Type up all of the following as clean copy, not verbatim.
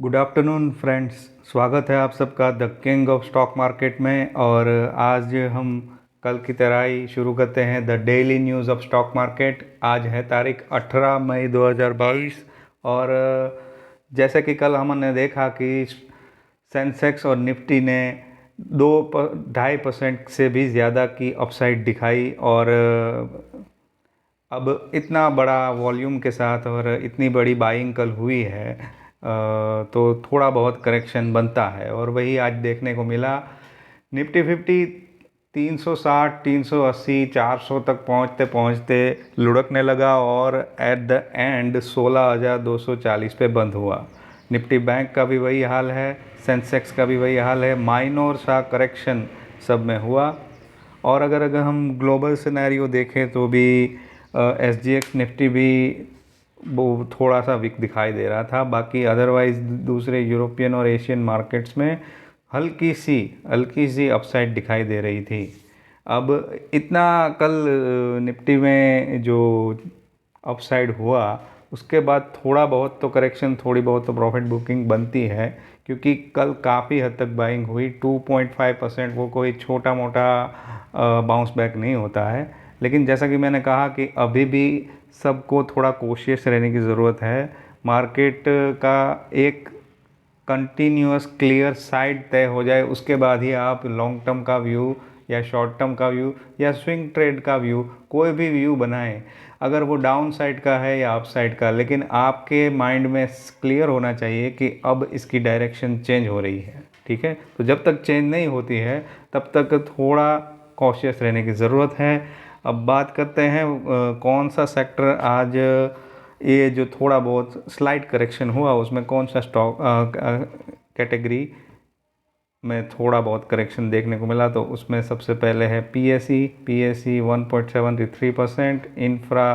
Good afternoon friends. स्वागत है आप सबका the king of stock market में। और आज हम कल की तरह ही शुरू करते हैं the daily news of stock market. आज है तारीख 18 मई 2022 और जैसे कि कल हमने देखा कि सेंसेक्स और निफ्टी ने 2.5% से भी ज़्यादा की अपसाइड दिखाई। और अब इतना बड़ा वॉल्यूम के साथ और इतनी बड़ी बाइंग कल हुई है तो थोड़ा बहुत करेक्शन बनता है और वही आज देखने को मिला। निफ्टी 50 360 380 400 तक पहुंचते पहुंचते लुढ़कने लगा और एट द एंड 16,240 पे बंद हुआ। निफ्टी बैंक का भी वही हाल है, सेंसेक्स का भी वही हाल है, माइनर सा करेक्शन सब में हुआ। और अगर हम ग्लोबल सिनेरियो देखें तो भी SGX निफ्टी भी वो थोड़ा सा वीक दिखाई दे रहा था। बाकी अदरवाइज दूसरे यूरोपियन और एशियन मार्केट्स में हल्की सी अपसाइड दिखाई दे रही थी। अब इतना कल निफ्टी में जो अपसाइड हुआ उसके बाद थोड़ा बहुत तो करेक्शन, थोड़ी बहुत तो प्रॉफिट बुकिंग बनती है, क्योंकि कल काफ़ी हद तक बाइंग हुई। 2.5% वो कोई छोटा मोटा बाउंस बैक नहीं होता है। लेकिन जैसा कि मैंने कहा कि अभी भी सबको थोड़ा कोशियस रहने की ज़रूरत है। मार्केट का एक कंटिन्यूअस क्लियर साइड तय हो जाए उसके बाद ही आप लॉन्ग टर्म का व्यू या शॉर्ट टर्म का व्यू या स्विंग ट्रेड का व्यू, कोई भी व्यू बनाएं, अगर वो डाउन साइड का है या अप साइड का, लेकिन आपके माइंड में क्लियर होना चाहिए कि अब इसकी डायरेक्शन चेंज हो रही है। ठीक है, तो जब तक चेंज नहीं होती है तब तक थोड़ा कॉशियस रहने की ज़रूरत है। अब बात करते हैं कौन सा सेक्टर आज ये जो थोड़ा बहुत स्लाइड करेक्शन हुआ उसमें कौन सा स्टॉक कैटेगरी में थोड़ा बहुत करेक्शन देखने को मिला। तो उसमें सबसे पहले है PSE 1.73%, इंफ्रा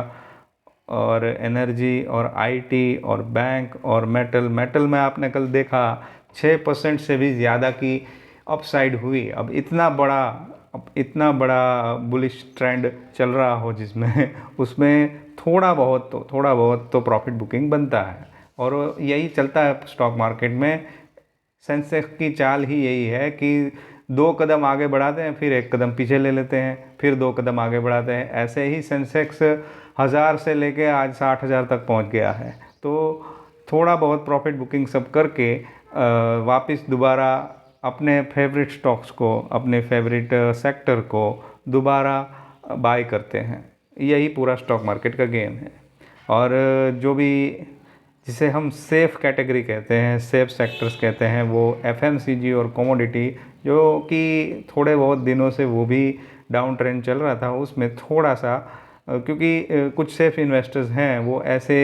और एनर्जी और IT और बैंक और मेटल में आपने कल देखा 6% से भी ज़्यादा की अपसाइड हुई। अब इतना बड़ा बुलिश ट्रेंड चल रहा हो जिसमें उसमें थोड़ा बहुत तो प्रॉफिट बुकिंग बनता है और यही चलता है स्टॉक मार्केट में। सेंसेक्स की चाल ही यही है कि 2 कदम आगे बढ़ाते हैं, फिर 1 कदम पीछे ले लेते हैं, फिर 2 कदम आगे बढ़ाते हैं। ऐसे ही सेंसेक्स 1000 से लेके आज 60,000 तक पहुंच गया है। तो थोड़ा बहुत प्रॉफिट बुकिंग सब करके वापस दोबारा अपने फेवरेट स्टॉक्स को, अपने फेवरेट सेक्टर को दोबारा बाय करते हैं। यही पूरा स्टॉक मार्केट का गेम है। और जो भी जिसे हम सेफ़ कैटेगरी कहते हैं, सेफ़ सेक्टर्स कहते हैं, वो FMCG और कमोडिटी, जो कि थोड़े बहुत दिनों से वो भी डाउन ट्रेंड चल रहा था, उसमें थोड़ा सा क्योंकि कुछ सेफ़ इन्वेस्टर्स हैं वो ऐसे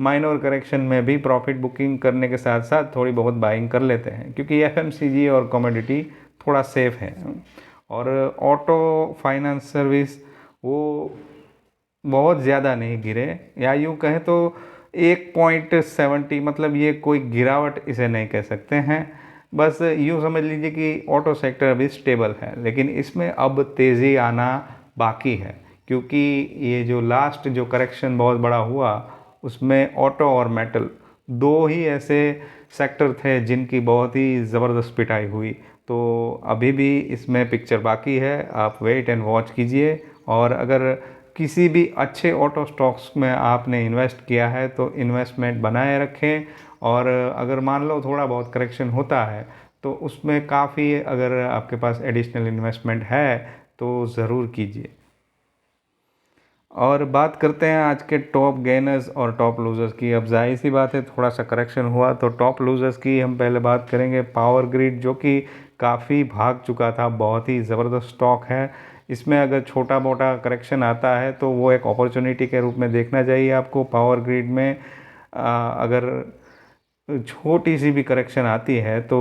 माइनर करेक्शन में भी प्रॉफिट बुकिंग करने के साथ साथ थोड़ी बहुत बाइंग कर लेते हैं, क्योंकि FMCG और कमोडिटी थोड़ा सेफ़ है। और ऑटो फाइनेंस सर्विस वो बहुत ज़्यादा नहीं गिरे, या यूँ कहें तो 1.70, मतलब ये कोई गिरावट इसे नहीं कह सकते हैं। बस यूँ समझ लीजिए कि ऑटो सेक्टर अभी स्टेबल है, लेकिन इसमें अब तेज़ी आना बाकी है, क्योंकि ये जो लास्ट जो करेक्शन बहुत बड़ा हुआ उसमें ऑटो और मेटल दो ही ऐसे सेक्टर थे जिनकी बहुत ही ज़बरदस्त पिटाई हुई। तो अभी भी इसमें पिक्चर बाकी है, आप वेट एंड वॉच कीजिए। और अगर किसी भी अच्छे ऑटो स्टॉक्स में आपने इन्वेस्ट किया है तो इन्वेस्टमेंट बनाए रखें। और अगर मान लो थोड़ा बहुत करेक्शन होता है तो उसमें काफ़ी, अगर आपके पास एडिशनल इन्वेस्टमेंट है तो ज़रूर कीजिए। और बात करते हैं आज के टॉप गेनर्स और टॉप लूज़र्स की। अब जाहिर सी बात है थोड़ा सा करेक्शन हुआ तो टॉप लूज़र्स की हम पहले बात करेंगे। पावर ग्रिड, जो कि काफ़ी भाग चुका था, बहुत ही ज़बरदस्त स्टॉक है। इसमें अगर छोटा मोटा करेक्शन आता है तो वो एक अपॉर्चुनिटी के रूप में देखना चाहिए आपको। पावर ग्रिड में अगर छोटी सी भी करेक्शन आती है तो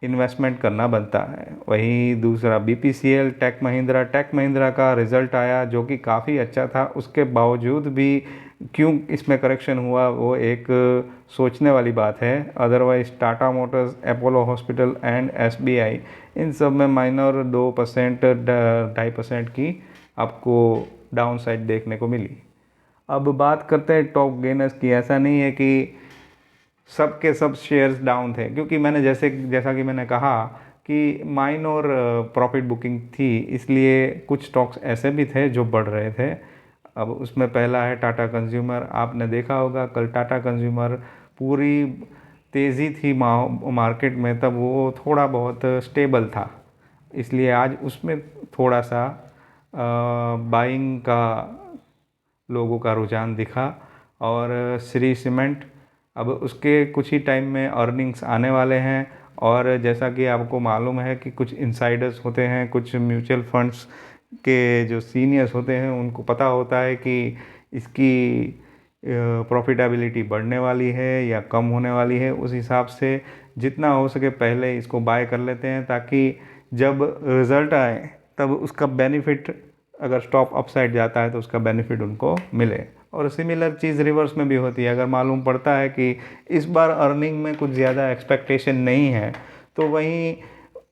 इन्वेस्टमेंट करना बनता है। वहीं दूसरा BPCL, टेक महिंद्रा का रिज़ल्ट आया जो कि काफ़ी अच्छा था, उसके बावजूद भी क्यों इसमें करेक्शन हुआ वो एक सोचने वाली बात है। Otherwise Tata Motors, Apollo hospital and SBI, इन सब में माइनर 2%, 2.5% की आपको डाउन साइड देखने को मिली। अब बात करते हैं टॉप गेनर्स की। ऐसा नहीं है कि सबके सब शेयर्स डाउन थे, क्योंकि मैंने जैसा कि मैंने कहा कि माइनर प्रॉफिट बुकिंग थी, इसलिए कुछ स्टॉक्स ऐसे भी थे जो बढ़ रहे थे। अब उसमें पहला है टाटा कंज्यूमर। आपने देखा होगा कल टाटा कंज्यूमर पूरी तेज़ी थी मार्केट में, तब वो थोड़ा बहुत स्टेबल था, इसलिए आज उसमें थोड़ा सा बाइंग का लोगों का रुझान दिखा। और श्री सीमेंट, अब उसके कुछ ही टाइम में अर्निंग्स आने वाले हैं, और जैसा कि आपको मालूम है कि कुछ इनसाइडर्स होते हैं, कुछ म्यूचुअल फंड्स के जो सीनियर्स होते हैं, उनको पता होता है कि इसकी प्रॉफिटेबिलिटी बढ़ने वाली है या कम होने वाली है। उस हिसाब से जितना हो सके पहले इसको बाय कर लेते हैं, ताकि जब रिज़ल्ट आए तब उसका बेनिफिट, अगर स्टॉक अपसाइड जाता है तो उसका बेनिफिट उनको मिले। और सिमिलर चीज़ रिवर्स में भी होती है। अगर मालूम पड़ता है कि इस बार अर्निंग में कुछ ज़्यादा एक्सपेक्टेशन नहीं है, तो वहीं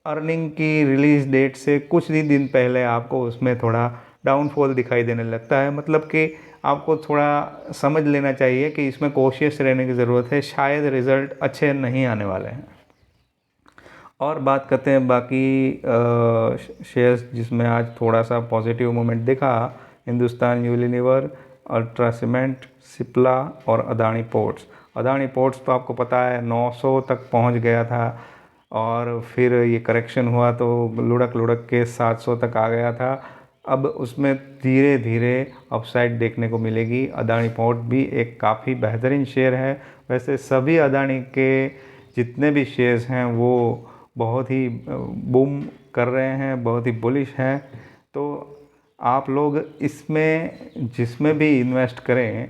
अर्निंग की रिलीज़ डेट से कुछ ही दिन पहले आपको उसमें थोड़ा डाउनफॉल दिखाई देने लगता है। मतलब कि आपको थोड़ा समझ लेना चाहिए कि इसमें कॉशियस रहने की ज़रूरत है, शायद रिज़ल्ट अच्छे नहीं आने वाले हैं। और बात करते हैं बाकी शेयर्स जिसमें आज थोड़ा सा पॉजिटिव मोमेंट दिखा। Hindustan Unilever, ultra cement, Cipla और अदानी पोर्ट्स। अदानी पोर्ट्स तो आपको पता है 900 तक पहुंच गया था, और फिर ये करेक्शन हुआ तो लुढ़क लुढ़क के 700 तक आ गया था। अब उसमें धीरे धीरे अपसाइड देखने को मिलेगी। अदानी पोर्ट भी एक काफ़ी बेहतरीन शेयर है। वैसे सभी अदानी के जितने भी शेयर्स हैं वो बहुत ही बूम कर रहे हैं, बहुत ही बुलिश हैं। तो आप लोग इसमें जिसमें भी इन्वेस्ट करें,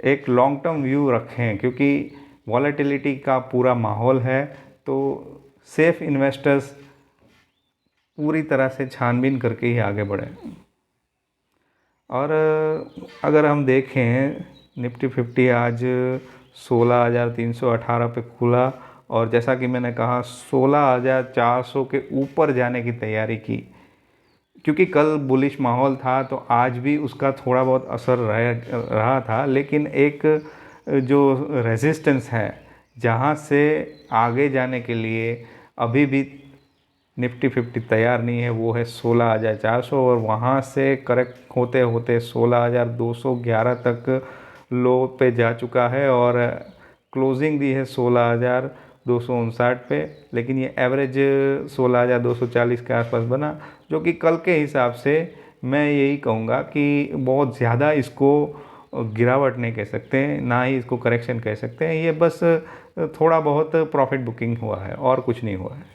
एक लॉन्ग टर्म व्यू रखें, क्योंकि वॉलेटिलिटी का पूरा माहौल है। तो सेफ इन्वेस्टर्स पूरी तरह से छानबीन करके ही आगे बढ़ें। और अगर हम देखें निफ्टी 50 आज 16,318 पे खुला, और जैसा कि मैंने कहा 16,400 के ऊपर जाने की तैयारी की, क्योंकि कल बुलिश माहौल था तो आज भी उसका थोड़ा बहुत असर रहा था। लेकिन एक जो रेजिस्टेंस है जहाँ से आगे जाने के लिए अभी भी निफ्टी 50 तैयार नहीं है, वो है 16,400, और वहाँ से करेक्ट होते होते 16,211 तक लो पे जा चुका है, और क्लोजिंग दी है 16,259 पे। लेकिन ये एवरेज 16,240 के आसपास बना, जो कि कल के हिसाब से मैं यही कहूँगा कि बहुत ज़्यादा इसको गिरावट नहीं कह सकते, ना ही इसको करेक्शन कह सकते हैं। ये बस थोड़ा बहुत प्रॉफिट बुकिंग हुआ है और कुछ नहीं हुआ है।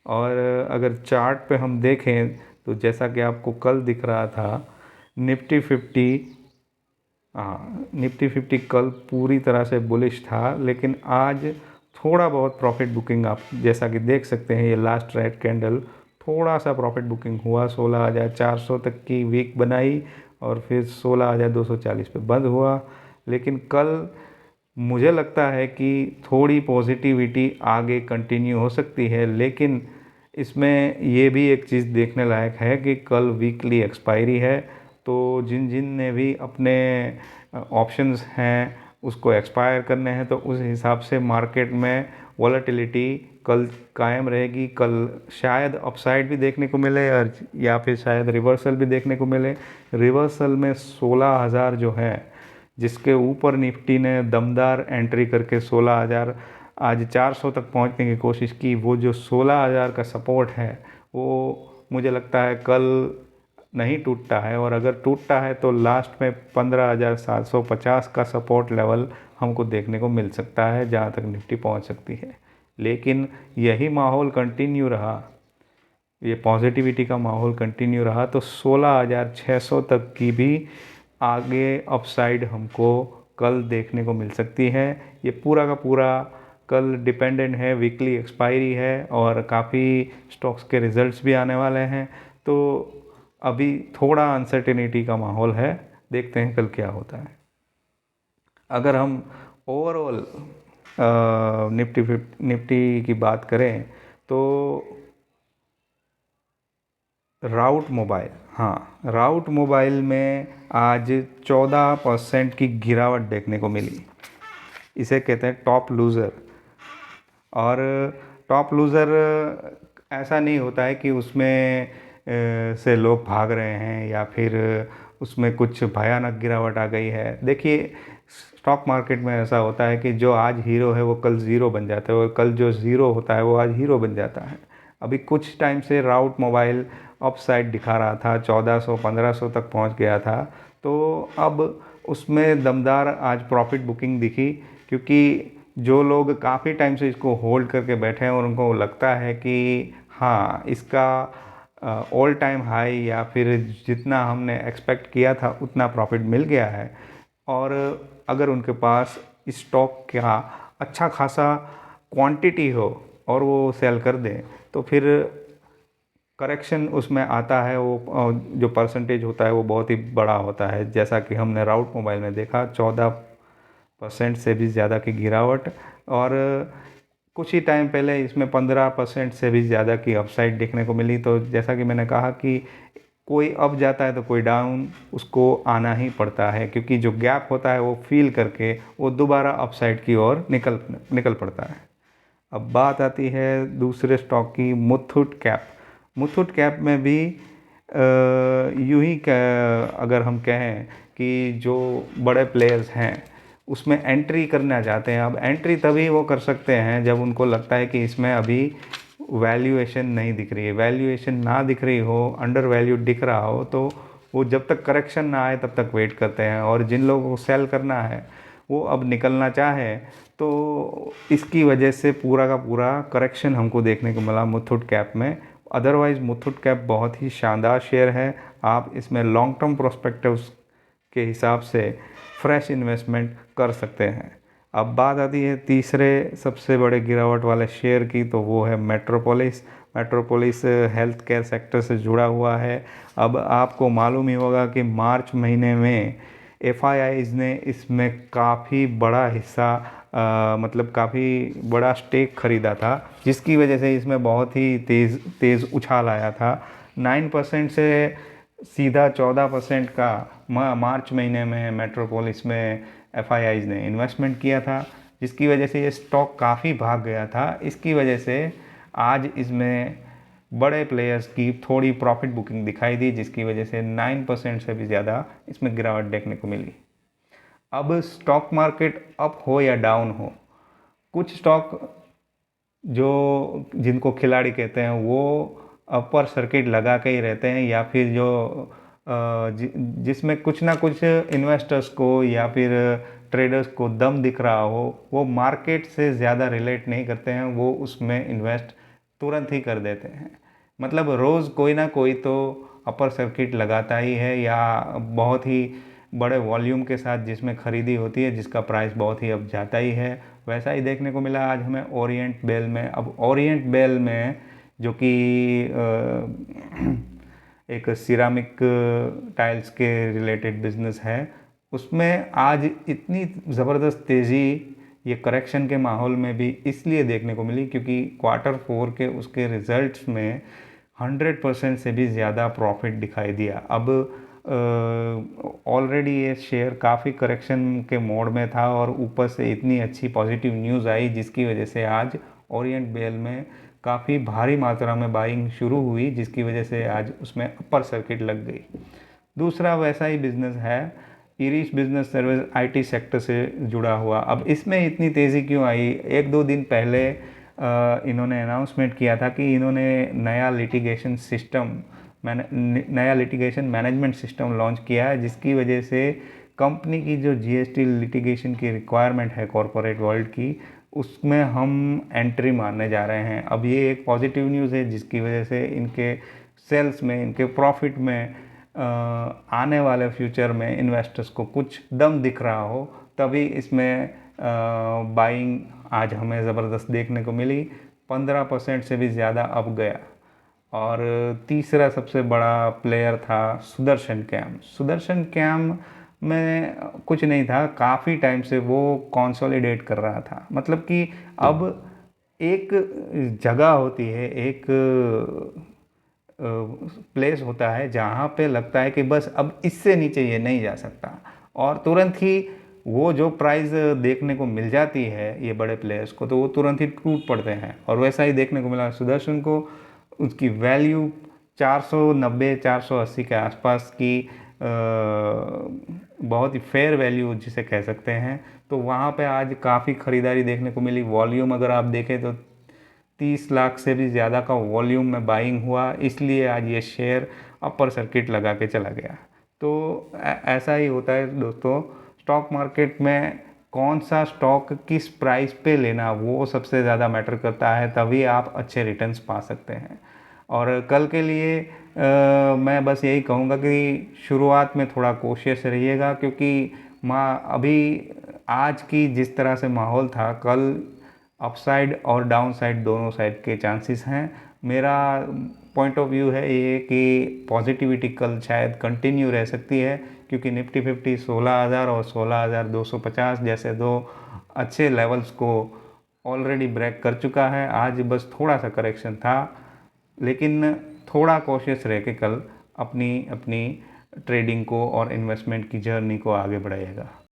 और अगर चार्ट पे हम देखें तो जैसा कि आपको कल दिख रहा था, निफ्टी 50, हाँ निफ्टी 50 कल पूरी तरह से बुलिश था, लेकिन आज थोड़ा बहुत प्रॉफिट बुकिंग आप जैसा कि देख सकते हैं। ये लास्ट रेड कैंडल थोड़ा सा प्रॉफिट बुकिंग हुआ, 16,400 तक की वीक बनाई, और फिर 16,240 पे बंद हुआ। लेकिन कल मुझे लगता है कि थोड़ी पॉजिटिविटी आगे कंटिन्यू हो सकती है। लेकिन इसमें ये भी एक चीज़ देखने लायक है कि कल वीकली एक्सपायरी है, तो जिन जिन ने भी अपने ऑप्शंस हैं उसको एक्सपायर करने हैं, तो उस हिसाब से मार्केट में वॉलेटिलिटी कल कायम रहेगी। कल शायद अपसाइड भी देखने को मिले, और या फिर शायद रिवर्सल भी देखने को मिले। रिवर्सल में 16,000 जो है, जिसके ऊपर निफ्टी ने दमदार एंट्री करके 16,000 आज 400 तक पहुंचने की कोशिश की, वो जो 16,000 का सपोर्ट है वो मुझे लगता है कल नहीं टूटता है। और अगर टूटता है तो लास्ट में 15,750 का सपोर्ट लेवल हमको देखने को मिल सकता है, जहाँ तक निफ्टी पहुंच सकती है। लेकिन यही माहौल कंटिन्यू रहा, ये पॉजिटिविटी का माहौल कंटिन्यू रहा, तो 16,600 तक की भी आगे अपसाइड हमको कल देखने को मिल सकती है। ये पूरा का पूरा कल डिपेंडेंट है, वीकली एक्सपायरी है, और काफ़ी स्टॉक्स के रिजल्ट्स भी आने वाले हैं। तो अभी थोड़ा अनसर्टेनिटी का माहौल है, देखते हैं कल क्या होता है। अगर हम ओवरऑल निफ्टी की बात करें तो राउट मोबाइल, हाँ राउट मोबाइल में आज 14% की गिरावट देखने को मिली। इसे कहते हैं टॉप लूज़र। और टॉप लूज़र ऐसा नहीं होता है कि उसमें से लोग भाग रहे हैं या फिर उसमें कुछ भयानक गिरावट आ गई है। देखिए, स्टॉक मार्केट में ऐसा होता है कि जो आज हीरो है वो कल ज़ीरो बन जाता है, और कल जो ज़ीरो होता है वो आज हीरो बन जाता है। अभी कुछ टाइम से राउट मोबाइल अप साइड दिखा रहा था, 1400-1500 तक पहुंच गया था। तो अब उसमें दमदार आज प्रॉफिट बुकिंग दिखी, क्योंकि जो लोग काफ़ी टाइम से इसको होल्ड करके बैठे हैं और उनको लगता है कि हाँ, इसका ऑल टाइम हाई या फिर जितना हमने एक्सपेक्ट किया था उतना प्रॉफिट मिल गया है, और अगर उनके पास स्टॉक का अच्छा खासा क्वांटिटी हो और वो सेल कर दें, तो फिर करेक्शन उसमें आता है, वो जो परसेंटेज होता है वो बहुत ही बड़ा होता है। जैसा कि हमने राउट मोबाइल में देखा, 14% से भी ज़्यादा की गिरावट, और कुछ ही टाइम पहले इसमें 15% से भी ज़्यादा की अपसाइड देखने को मिली। तो जैसा कि मैंने कहा कि कोई अप जाता है तो कोई डाउन, उसको आना ही पड़ता है, क्योंकि जो गैप होता है वो फील करके वो दोबारा अपसाइड की ओर निकल पड़ता है। अब बात आती है दूसरे स्टॉक की, मुथूट कैप। मुथूट कैप में भी यूं ही अगर हम कहें कि जो बड़े प्लेयर्स हैं उसमें एंट्री करना चाहते हैं। अब एंट्री तभी वो कर सकते हैं जब उनको लगता है कि इसमें अभी वैल्यूएशन नहीं दिख रही है। वैल्यूएशन ना दिख रही हो, अंडर वैल्यू दिख रहा हो, तो वो जब तक करेक्शन ना आए तब तक वेट करते हैं। और जिन लोगों को सेल करना है वो अब निकलना चाहे, तो इसकी वजह से पूरा का पूरा करेक्शन हमको देखने को मिला मुथूट कैप में। अदरवाइज़ मुथूट कैप बहुत ही शानदार शेयर है। आप इसमें लॉन्ग टर्म प्रोस्पेक्टिव्स के हिसाब से फ्रेश इन्वेस्टमेंट कर सकते हैं। अब बात आती है तीसरे सबसे बड़े गिरावट वाले शेयर की, तो वो है metropolis. Metropolis health care sector से जुड़ा हुआ है। अब आपको मालूम ही होगा कि मार्च महीने में एफआईआईज़ ने इसमें काफ़ी बड़ा हिस्सा मतलब काफ़ी बड़ा स्टेक खरीदा था, जिसकी वजह से इसमें बहुत ही तेज़ उछाल आया था। 9% से सीधा 14% का मार्च महीने में मेट्रोपोलिस में एफआईआईज़ ने इन्वेस्टमेंट किया था, जिसकी वजह से ये स्टॉक काफ़ी भाग गया था। इसकी वजह से आज इसमें बड़े प्लेयर्स की थोड़ी प्रॉफिट बुकिंग दिखाई दी, जिसकी वजह से 9% से भी ज़्यादा इसमें गिरावट देखने को मिली। अब स्टॉक मार्केट अप हो या डाउन हो, कुछ स्टॉक जो जिनको खिलाड़ी कहते हैं वो अपर सर्किट लगा के ही रहते हैं, या फिर जो जिसमें कुछ ना कुछ इन्वेस्टर्स को या फिर ट्रेडर्स को दम दिख रहा हो, वो मार्केट से ज़्यादा रिलेट नहीं करते हैं, वो उसमें इन्वेस्ट तुरंत ही कर देते हैं। मतलब रोज़ कोई ना कोई तो अपर सर्किट लगाता ही है, या बहुत ही बड़े वॉल्यूम के साथ जिसमें ख़रीदी होती है, जिसका प्राइस बहुत ही अब जाता ही है। वैसा ही देखने को मिला आज हमें ओरिएंट बेल में। अब ओरिएंट बेल में जो कि एक सिरामिक टाइल्स के रिलेटेड बिजनेस है, उसमें आज इतनी ज़बरदस्त तेज़ी ये करेक्शन के माहौल में भी इसलिए देखने को मिली क्योंकि Q4 के उसके रिजल्ट्स में 100% से भी ज़्यादा प्रॉफिट दिखाई दिया। अब ऑलरेडी ये शेयर काफ़ी करेक्शन के मोड में था, और ऊपर से इतनी अच्छी पॉजिटिव न्यूज़ आई, जिसकी वजह से आज ओरिएंट बेल में काफ़ी भारी मात्रा में बाइंग शुरू हुई, जिसकी वजह से आज उसमें अपर सर्किट लग गई। दूसरा वैसा ही बिजनेस है Irish business service, IT sector से जुड़ा हुआ। अब इसमें इतनी तेज़ी क्यों आई? 1-2 दिन पहले इन्होंने अनाउंसमेंट किया था कि इन्होंने नया लिटिगेशन मैनेजमेंट सिस्टम लॉन्च किया है, जिसकी वजह से कंपनी की जो जीएसटी लिटिगेशन की रिक्वायरमेंट है कॉरपोरेट वर्ल्ड की, उसमें हम एंट्री मारने जा रहे हैं। अब ये एक पॉजिटिव न्यूज़ है, जिसकी वजह से इनके सेल्स में, इनके प्रॉफिट में आने वाले फ्यूचर में इन्वेस्टर्स को कुछ दम दिख रहा हो, तभी इसमें बाइंग आज हमें ज़बरदस्त देखने को मिली। 15% से भी ज़्यादा अब गया। और तीसरा सबसे बड़ा प्लेयर था सुदर्शन कैम। सुदर्शन कैम में कुछ नहीं था, काफ़ी टाइम से वो कंसोलिडेट कर रहा था। मतलब कि अब एक जगह होती है, एक प्लेस होता है जहाँ पे लगता है कि बस अब इससे नीचे ये नहीं जा सकता, और तुरंत ही वो जो प्राइस देखने को मिल जाती है ये बड़े प्लेयर्स को, तो वो तुरंत ही टूट पड़ते हैं। और वैसा ही देखने को मिला सुदर्शन को, उसकी वैल्यू 490 480 के आसपास की बहुत ही फेयर वैल्यू जिसे कह सकते हैं, तो वहाँ पे आज काफ़ी ख़रीदारी देखने को मिली। वॉल्यूम अगर आप देखें तो 30 लाख से भी ज़्यादा का वॉल्यूम में बाइंग हुआ, इसलिए आज ये शेयर अपर सर्किट लगा के चला गया। तो ऐसा ही होता है दोस्तों, स्टॉक मार्केट में कौन सा स्टॉक किस प्राइस पे लेना वो सबसे ज़्यादा मैटर करता है, तभी आप अच्छे रिटर्न्स पा सकते हैं। और कल के लिए मैं बस यही कहूँगा कि शुरुआत में थोड़ा कोशिश रहिएगा, क्योंकि अभी आज की जिस तरह से माहौल था, कल अपसाइड और डाउन साइड दोनों साइड के चांसेस हैं। मेरा पॉइंट ऑफ व्यू है ये कि पॉजिटिविटी कल शायद कंटिन्यू रह सकती है, क्योंकि निफ्टी 50 16,000 और 16,250 जैसे दो अच्छे लेवल्स को ऑलरेडी ब्रेक कर चुका है। आज बस थोड़ा सा करेक्शन था, लेकिन थोड़ा कॉशियस रह के कल अपनी अपनी ट्रेडिंग को और इन्वेस्टमेंट की जर्नी को आगे बढ़ाइएगा।